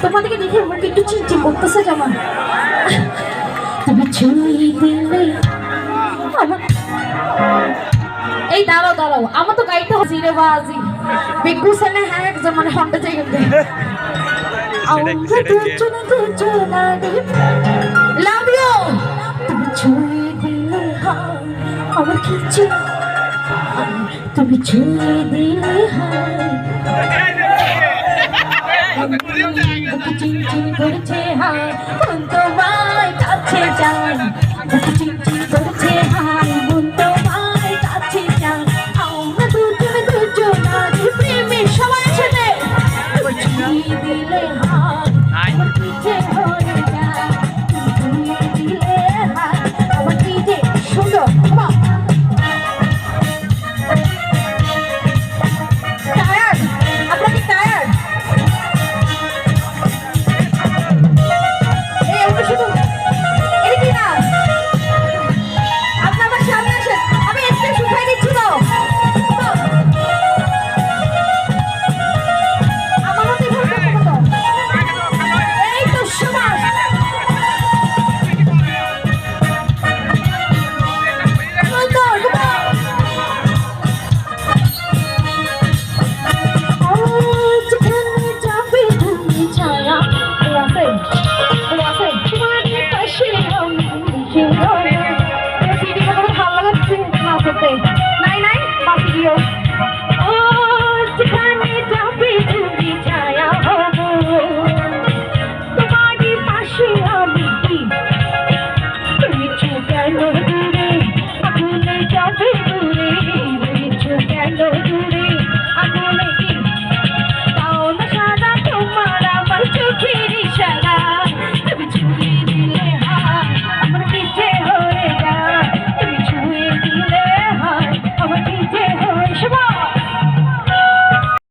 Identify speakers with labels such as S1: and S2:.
S1: তোমাদেরকে দেখে মুখ একটু চিনচিন করতেছে যেমন তুমি ছুঁয়ে দিলে এই দাঁড়াও দাঁড়াও আমার তো গাইতে হচ্ছে রে বাজি বিগু সেনে হ্যাঁ যেমন হন্ডা চাই গেছে লাভ ইউ তুমি ছুঁয়ে দিলে আমার কিছু তুমি ছুঁয়ে দিলে চিনচিন করছে হায় তোমায় কাছে যাই